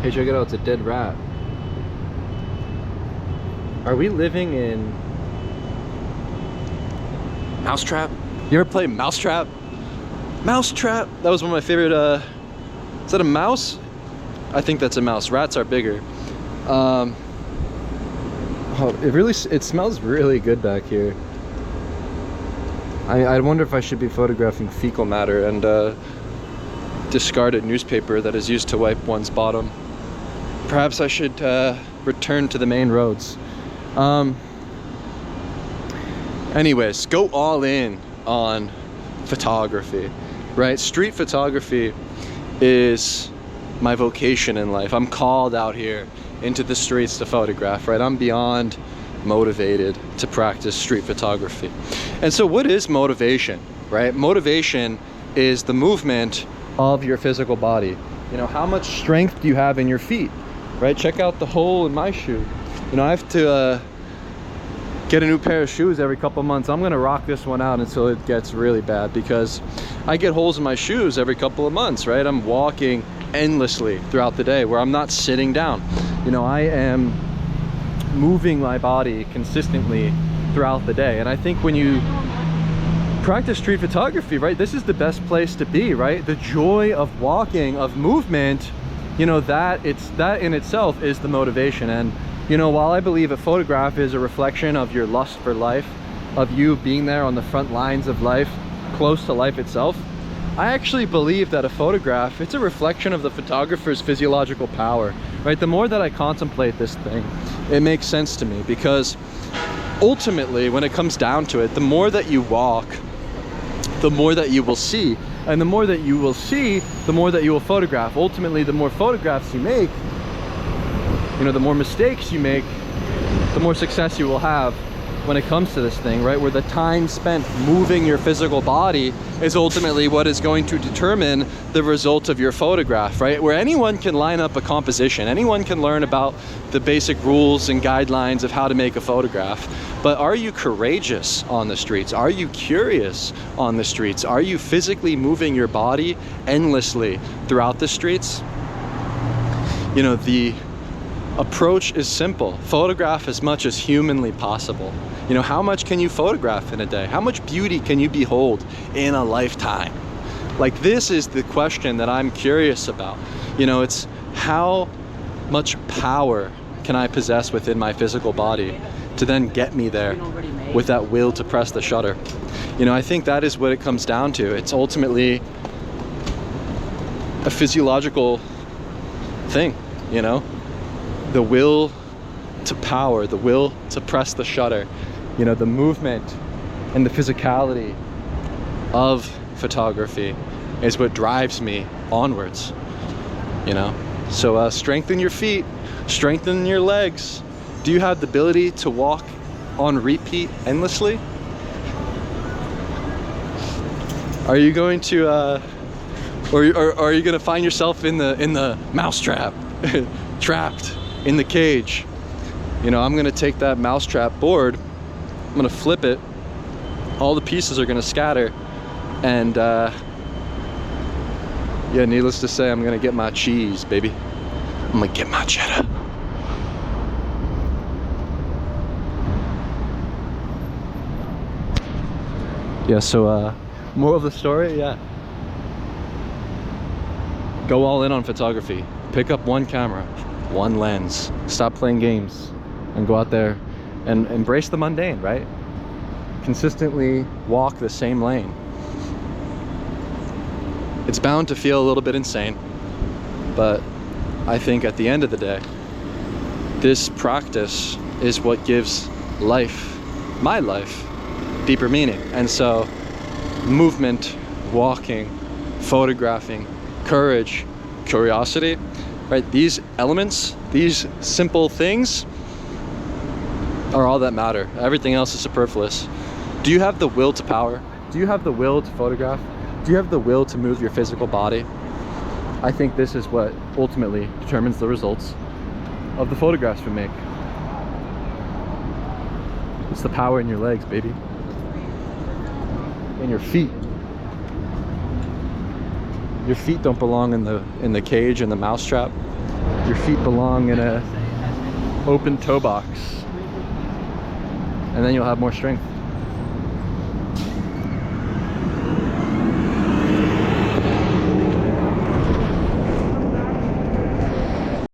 Hey, check it out, it's a dead rat. Are we living in Mousetrap? You ever play Mousetrap? Mousetrap! That was one of my favorite, is that a mouse? I think that's a mouse. Rats are bigger. Oh, it smells really good back here. I wonder if I should be photographing fecal matter and discarded newspaper that is used to wipe one's bottom. Perhaps I should return to the main roads. Anyways, go all in on photography, right? Street photography is my vocation in life. I'm called out here into the streets to photograph, right? I'm beyond motivated to practice street photography. And so what is motivation, right? Motivation is the movement of your physical body. You know, how much strength do you have in your feet, right? Check out the hole in my shoe. You know, I have to get a new pair of shoes every couple months. I'm gonna rock this one out until it gets really bad, because I get holes in my shoes every couple of months, right? I'm walking endlessly throughout the day where I'm not sitting down. You know, I am moving my body consistently throughout the day. And I think when you practice street photography, right, this is the best place to be, right? The joy of walking, of movement, you know, that in itself is the motivation. And you know, while I believe a photograph is a reflection of your lust for life, of you being there on the front lines of life, close to life itself, I actually believe that a photograph, it's a reflection of the photographer's physiological power, right? The more that I contemplate this thing, it makes sense to me, because ultimately, when it comes down to it, the more that you walk, the more that you will see. And the more that you will see, the more that you will photograph. Ultimately, the more photographs you make, you know, the more mistakes you make, the more success you will have when it comes to this thing, right? Where the time spent moving your physical body is ultimately what is going to determine the result of your photograph, right? Where anyone can line up a composition, anyone can learn about the basic rules and guidelines of how to make a photograph. But are you courageous on the streets? Are you curious on the streets? Are you physically moving your body endlessly throughout the streets? You know, the approach is simple. Photograph as much as humanly possible. You know, how much can you photograph in a day? How much beauty can you behold in a lifetime? Like, this is the question that I'm curious about. You know, it's how much power can I possess within my physical body to then get me there with that will to press the shutter. You know, I think that is what it comes down to. It's ultimately a physiological thing, you know? The will to power, the will to press the shutter, you know, the movement and the physicality of photography is what drives me onwards, you know? So strengthen your feet, strengthen your legs. Do you have the ability to walk on repeat endlessly? Are you going to, or are you going to find yourself in the mousetrap, trapped in the cage? You know, I'm gonna take that mousetrap board, I'm gonna flip it, all the pieces are gonna scatter, and yeah, needless to say, I'm gonna get my cheese, baby. I'm gonna get my cheddar. Yeah, so moral of the story, yeah, go all in on photography. Pick up one camera, one lens, stop playing games, and go out there and embrace the mundane, right? Consistently walk the same lane. It's bound to feel a little bit insane, but I think at the end of the day, this practice is what gives life, my life, deeper meaning. And so movement, walking, photographing, courage, curiosity, right? These elements, these simple things are all that matter. Everything else is superfluous. Do you have the will to power? Do you have the will to photograph? Do you have the will to move your physical body? I think this is what ultimately determines the results of the photographs we make. It's the power in your legs, baby. In your feet. Your feet don't belong in the cage, in the mousetrap. Your feet belong in a open toe box, and then you'll have more strength.